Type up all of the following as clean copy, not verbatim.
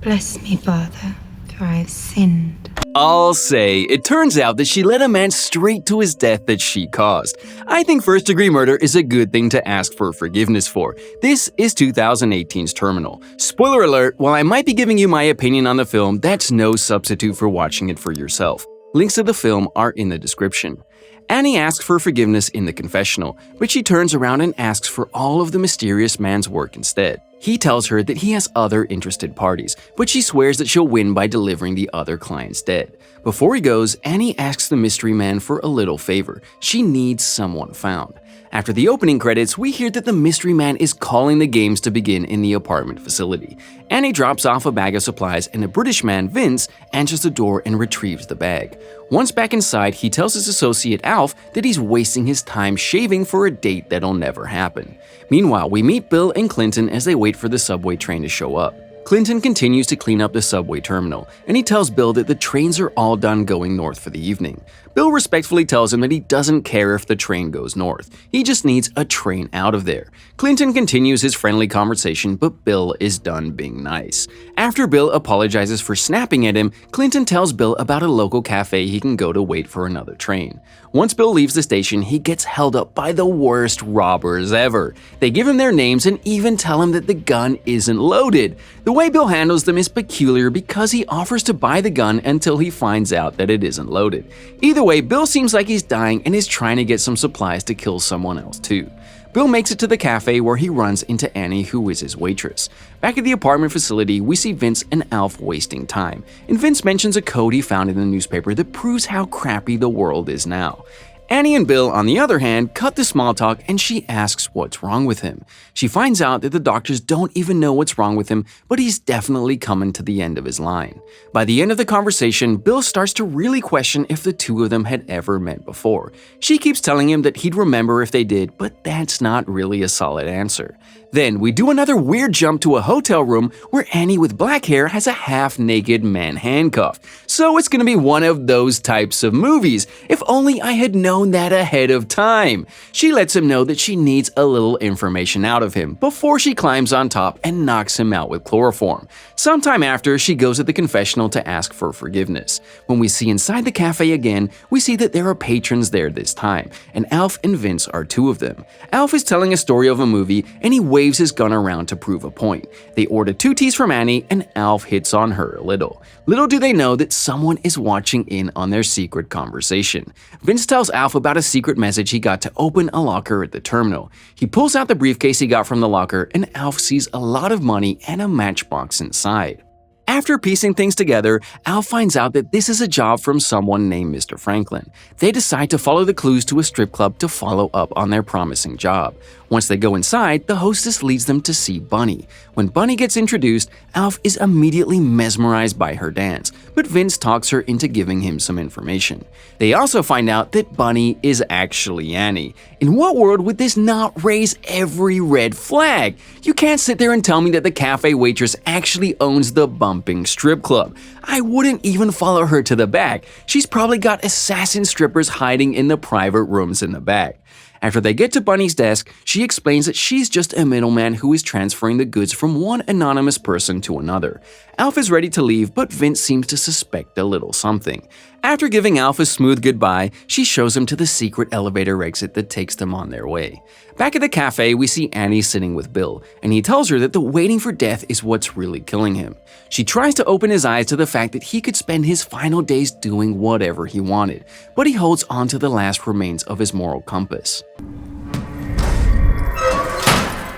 Bless me, Father, for I have sinned. I'll say, it turns out that she led a man straight to his death that she caused. I think first-degree murder is a good thing to ask for forgiveness for. This is 2018's Terminal. Spoiler alert, while I might be giving you my opinion on the film, that's no substitute for watching it for yourself. Links to the film are in the description. Annie asks for forgiveness in the confessional, but she turns around and asks for all of the mysterious man's work instead. He tells her that he has other interested parties, but she swears that she'll win by delivering the other clients dead. Before he goes, Annie asks the mystery man for a little favor. She needs someone found. After the opening credits, we hear that the mystery man is calling the games to begin in the apartment facility. Annie drops off a bag of supplies and a British man, Vince, answers the door and retrieves the bag. Once back inside, he tells his associate Alf that he's wasting his time shaving for a date that'll never happen. Meanwhile, we meet Bill and Clinton as they wait for the subway train to show up. Clinton continues to clean up the subway terminal, and he tells Bill that the trains are all done going north for the evening. Bill respectfully tells him that he doesn't care if the train goes north, he just needs a train out of there. Clinton continues his friendly conversation, but Bill is done being nice. After Bill apologizes for snapping at him, Clinton tells Bill about a local cafe he can go to wait for another train. Once Bill leaves the station, he gets held up by the worst robbers ever. They give him their names and even tell him that the gun isn't loaded. The way Bill handles them is peculiar because he offers to buy the gun until he finds out that it isn't loaded. Either way, Bill seems like he's dying and is trying to get some supplies to kill someone else too. Bill makes it to the cafe where he runs into Annie, who is his waitress. Back at the apartment facility, we see Vince and Alf wasting time, and Vince mentions a code he found in the newspaper that proves how crappy the world is now. Annie and Bill, on the other hand, cut the small talk and she asks what's wrong with him. She finds out that the doctors don't even know what's wrong with him, but he's definitely coming to the end of his line. By the end of the conversation, Bill starts to really question if the two of them had ever met before. She keeps telling him that he'd remember if they did, but that's not really a solid answer. Then we do another weird jump to a hotel room where Annie with black hair has a half-naked man handcuffed. So it's gonna be one of those types of movies. If only I had known that ahead of time. She lets him know that she needs a little information out of him before she climbs on top and knocks him out with chloroform. Sometime after, she goes to the confessional to ask for forgiveness. When we see inside the cafe again, we see that there are patrons there this time, and Alf and Vince are two of them. Alf is telling a story of a movie, and he waves his gun around to prove a point. They order 2 teas from Annie, and Alf hits on her a little. Little do they know that someone is watching in on their secret conversation. Vince tells Alf about a secret message he got to open a locker at the terminal. He pulls out the briefcase he got from the locker, and Alf sees a lot of money and a matchbox inside. After piecing things together, Al finds out that this is a job from someone named Mr. Franklin. They decide to follow the clues to a strip club to follow up on their promising job. Once they go inside, the hostess leads them to see Bunny. When Bunny gets introduced, Alf is immediately mesmerized by her dance, but Vince talks her into giving him some information. They also find out that Bunny is actually Annie. In what world would this not raise every red flag? You can't sit there and tell me that the cafe waitress actually owns the bumping strip club. I wouldn't even follow her to the back. She's probably got assassin strippers hiding in the private rooms in the back. After they get to Bunny's desk, she explains that she's just a middleman who is transferring the goods from one anonymous person to another. Alf is ready to leave, but Vince seems to suspect a little something. After giving Alf a smooth goodbye, she shows him to the secret elevator exit that takes them on their way. Back at the cafe, we see Annie sitting with Bill, and he tells her that the waiting for death is what's really killing him. She tries to open his eyes to the fact that he could spend his final days doing whatever he wanted, but he holds on to the last remains of his moral compass.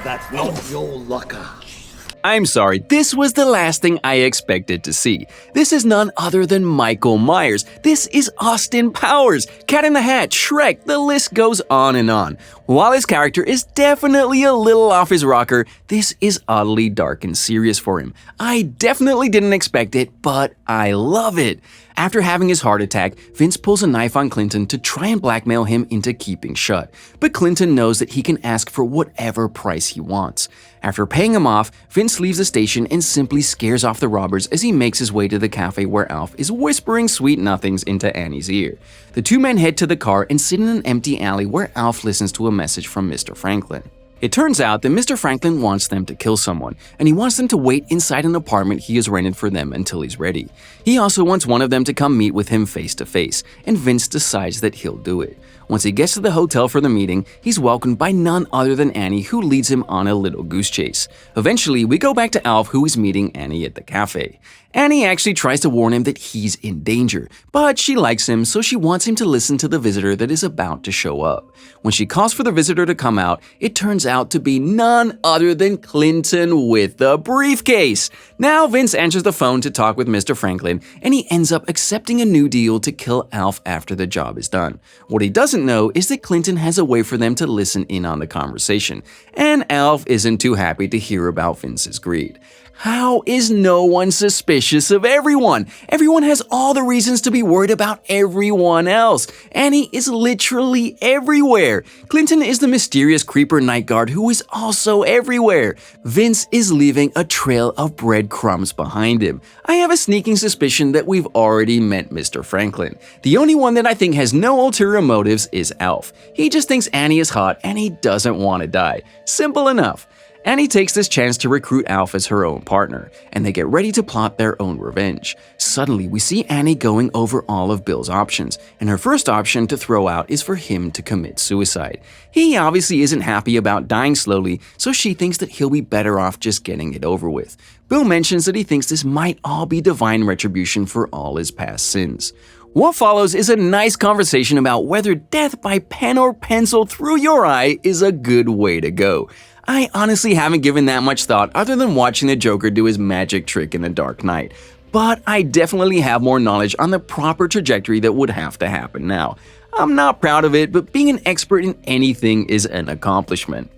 That's not your locker. I'm sorry, this was the last thing I expected to see. This is none other than Michael Myers. This is Austin Powers, Cat in the Hat, Shrek, the list goes on and on. While his character is definitely a little off his rocker, this is oddly dark and serious for him. I definitely didn't expect it, but I love it. After having his heart attack, Vince pulls a knife on Clinton to try and blackmail him into keeping shut. But Clinton knows that he can ask for whatever price he wants. After paying him off, Vince leaves the station and simply scares off the robbers as he makes his way to the cafe where Alf is whispering sweet nothings into Annie's ear. The two men head to the car and sit in an empty alley where Alf listens to a message from Mr. Franklin. It turns out that Mr. Franklin wants them to kill someone, and he wants them to wait inside an apartment he has rented for them until he's ready. He also wants one of them to come meet with him face to face, and Vince decides that he'll do it. Once he gets to the hotel for the meeting, he's welcomed by none other than Annie, who leads him on a little goose chase. Eventually, we go back to Alf, who is meeting Annie at the cafe. Annie actually tries to warn him that he's in danger, but she likes him, so she wants him to listen to the visitor that is about to show up. When she calls for the visitor to come out, it turns out to be none other than Clinton with the briefcase. Now Vince answers the phone to talk with Mr. Franklin, and he ends up accepting a new deal to kill Alf after the job is done. What he doesn't know is that Clinton has a way for them to listen in on the conversation, and Alf isn't too happy to hear about Vince's greed. How is no one suspicious of everyone? Everyone has all the reasons to be worried about everyone else. Annie is literally everywhere. Clinton is the mysterious creeper night guard who is also everywhere. Vince is leaving a trail of breadcrumbs behind him. I have a sneaking suspicion that we've already met Mr. Franklin. The only one that I think has no ulterior motives is Alf. He just thinks Annie is hot and he doesn't want to die. Simple enough. Annie takes this chance to recruit Alf as her own partner, and they get ready to plot their own revenge. Suddenly, we see Annie going over all of Bill's options, and her first option to throw out is for him to commit suicide. He obviously isn't happy about dying slowly, so she thinks that he'll be better off just getting it over with. Bill mentions that he thinks this might all be divine retribution for all his past sins. What follows is a nice conversation about whether death by pen or pencil through your eye is a good way to go. I honestly haven't given that much thought other than watching the Joker do his magic trick in The Dark Knight, but I definitely have more knowledge on the proper trajectory that would have to happen now. I'm not proud of it, but being an expert in anything is an accomplishment.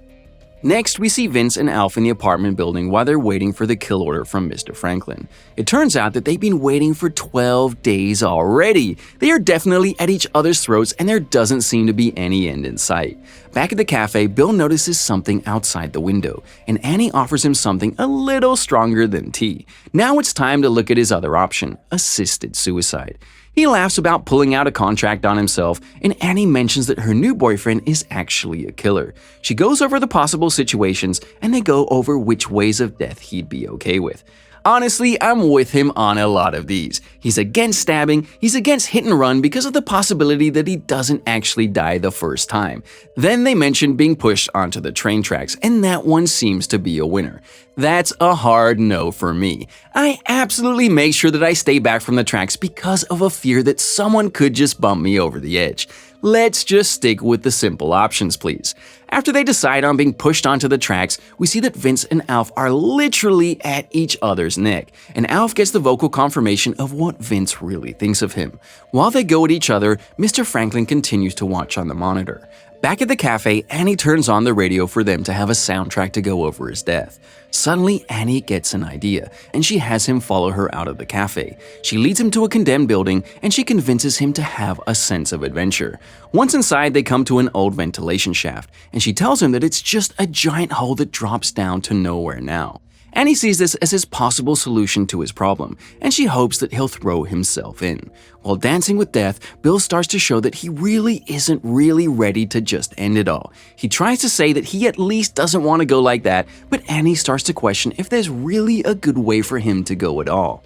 Next, we see Vince and Alf in the apartment building while they're waiting for the kill order from Mr. Franklin. It turns out that they've been waiting for 12 days already. They are definitely at each other's throats and there doesn't seem to be any end in sight. Back at the cafe, Bill notices something outside the window, and Annie offers him something a little stronger than tea. Now it's time to look at his other option, assisted suicide. He laughs about pulling out a contract on himself, and Annie mentions that her new boyfriend is actually a killer. She goes over the possible situations, and they go over which ways of death he'd be okay with. Honestly, I'm with him on a lot of these. He's against stabbing, he's against hit and run because of the possibility that he doesn't actually die the first time. Then they mention being pushed onto the train tracks, and that one seems to be a winner. That's a hard no for me. I absolutely make sure that I stay back from the tracks because of a fear that someone could just bump me over the edge. Let's just stick with the simple options, please. After they decide on being pushed onto the tracks, we see that Vince and Alf are literally at each other's neck, and Alf gets the vocal confirmation of what Vince really thinks of him. While they go at each other, Mr. Franklin continues to watch on the monitor. Back at the cafe, Annie turns on the radio for them to have a soundtrack to go over his death. Suddenly, Annie gets an idea, and she has him follow her out of the cafe. She leads him to a condemned building, and she convinces him to have a sense of adventure. Once inside, they come to an old ventilation shaft, and she tells him that it's just a giant hole that drops down to nowhere now. Annie sees this as his possible solution to his problem, and she hopes that he'll throw himself in. While dancing with death, Bill starts to show that he really isn't really ready to just end it all. He tries to say that he at least doesn't want to go like that, but Annie starts to question if there's really a good way for him to go at all.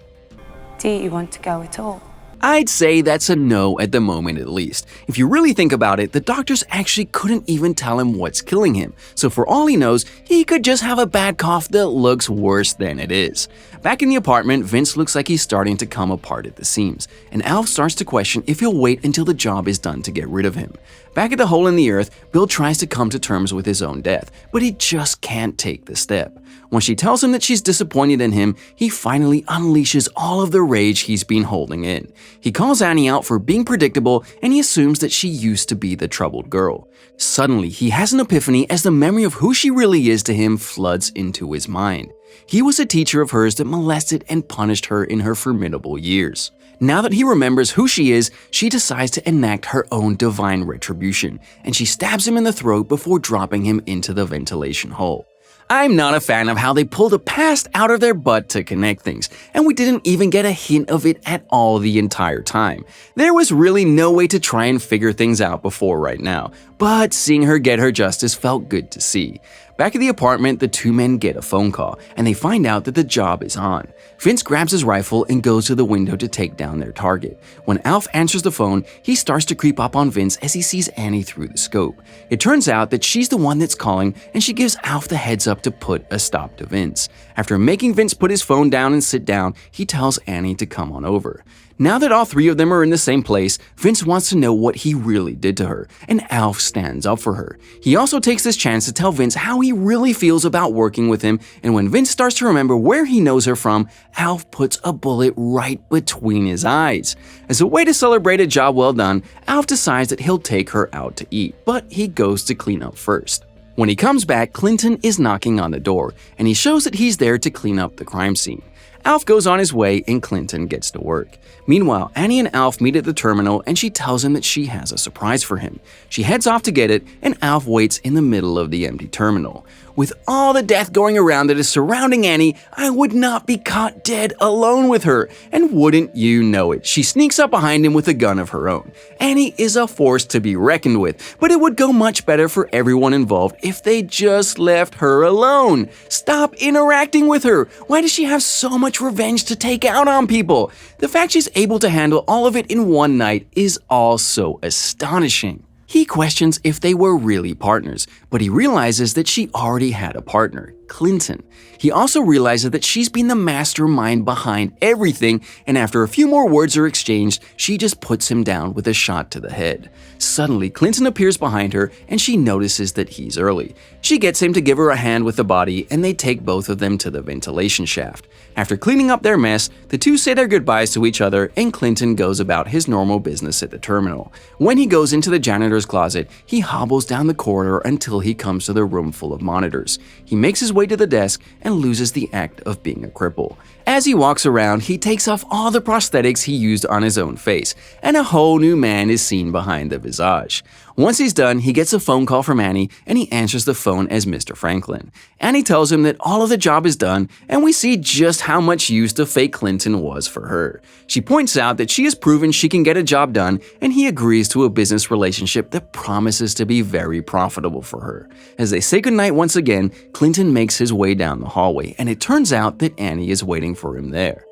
Do you want to go at all? I'd say that's a no at the moment at least. If you really think about it, the doctors actually couldn't even tell him what's killing him, so for all he knows, he could just have a bad cough that looks worse than it is. Back in the apartment, Vince looks like he's starting to come apart at the seams, and Alf starts to question if he'll wait until the job is done to get rid of him. Back at the hole in the earth, Bill tries to come to terms with his own death, but he just can't take the step. When she tells him that she's disappointed in him, he finally unleashes all of the rage he's been holding in. He calls Annie out for being predictable, and he assumes that she used to be the troubled girl. Suddenly, he has an epiphany as the memory of who she really is to him floods into his mind. He was a teacher of hers that molested and punished her in her formidable years. Now that he remembers who she is, she decides to enact her own divine retribution, and she stabs him in the throat before dropping him into the ventilation hole. I'm not a fan of how they pull the past out of their butt to connect things, and we didn't even get a hint of it at all the entire time. There was really no way to try and figure things out before right now, but seeing her get her justice felt good to see. Back at the apartment, the two men get a phone call, and they find out that the job is on. Vince grabs his rifle and goes to the window to take down their target. When Alf answers the phone, he starts to creep up on Vince as he sees Annie through the scope. It turns out that she's the one that's calling, and she gives Alf the heads up to put a stop to Vince. After making Vince put his phone down and sit down, he tells Annie to come on over. Now that all three of them are in the same place, Vince wants to know what he really did to her, and Alf stands up for her. He also takes this chance to tell Vince how he really feels about working with him, and when Vince starts to remember where he knows her from, Alf puts a bullet right between his eyes. As a way to celebrate a job well done, Alf decides that he'll take her out to eat, but he goes to clean up first. When he comes back, Clinton is knocking on the door, and he shows that he's there to clean up the crime scene. Alf goes on his way and Clinton gets to work. Meanwhile, Annie and Alf meet at the terminal and she tells him that she has a surprise for him. She heads off to get it and Alf waits in the middle of the empty terminal. With all the death going around that is surrounding Annie, I would not be caught dead alone with her. And wouldn't you know it, she sneaks up behind him with a gun of her own. Annie is a force to be reckoned with, but it would go much better for everyone involved if they just left her alone. Stop interacting with her. Why does she have so much revenge to take out on people? The fact she's able to handle all of it in one night is also astonishing. He questions if they were really partners, but he realizes that she already had a partner, Clinton. He also realizes that she's been the mastermind behind everything, and after a few more words are exchanged, she just puts him down with a shot to the head. Suddenly, Clinton appears behind her, and she notices that he's early. She gets him to give her a hand with the body, and they take both of them to the ventilation shaft. After cleaning up their mess, the two say their goodbyes to each other, and Clinton goes about his normal business at the terminal. When he goes into the janitor's closet, he hobbles down the corridor until he comes to the room full of monitors. He makes his way to the desk and loses the act of being a cripple. As he walks around, he takes off all the prosthetics he used on his own face, and a whole new man is seen behind the visage. Once he's done, he gets a phone call from Annie, and he answers the phone as Mr. Franklin. Annie tells him that all of the job is done, and we see just how much use the fake Clinton was for her. She points out that she has proven she can get a job done, and he agrees to a business relationship that promises to be very profitable for her. As they say goodnight once again, Clinton makes his way down the hallway, and it turns out that Annie is waiting for him there.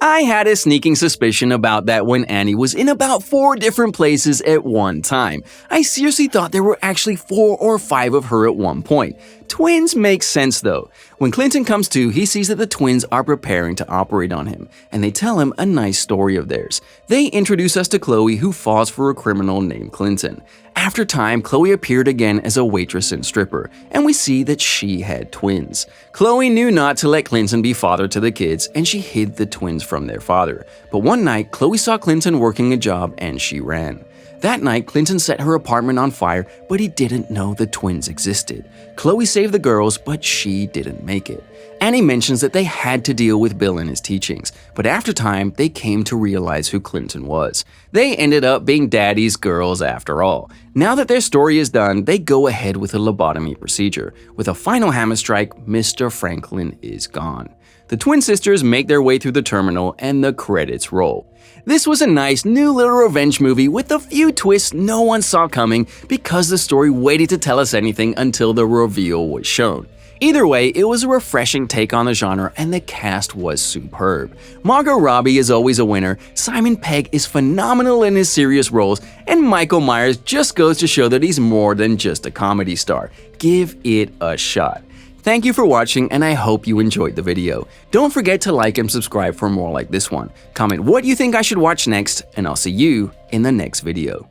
I had a sneaking suspicion about that when Annie was in about 4 different places at one time. I seriously thought there were actually 4 or 5 of her at one point. Twins make sense though. When Clinton comes to, he sees that the twins are preparing to operate on him, and they tell him a nice story of theirs. They introduce us to Chloe, who falls for a criminal named Clinton. After time, Chloe appeared again as a waitress and stripper, and we see that she had twins. Chloe knew not to let Clinton be father to the kids, and she hid the twins from their father. But one night, Chloe saw Clinton working a job and she ran. That night, Clinton set her apartment on fire, but he didn't know the twins existed. Chloe saved the girls, but she didn't make it. Annie mentions that they had to deal with Bill and his teachings, but after time, they came to realize who Clinton was. They ended up being daddy's girls after all. Now that their story is done, they go ahead with a lobotomy procedure. With a final hammer strike, Mr. Franklin is gone. The twin sisters make their way through the terminal and the credits roll. This was a nice new little revenge movie with a few twists no one saw coming because the story waited to tell us anything until the reveal was shown. Either way, it was a refreshing take on the genre and the cast was superb. Margot Robbie is always a winner, Simon Pegg is phenomenal in his serious roles, and Michael Myers just goes to show that he's more than just a comedy star. Give it a shot. Thank you for watching, and I hope you enjoyed the video. Don't forget to like and subscribe for more like this one. Comment what you think I should watch next, and I'll see you in the next video.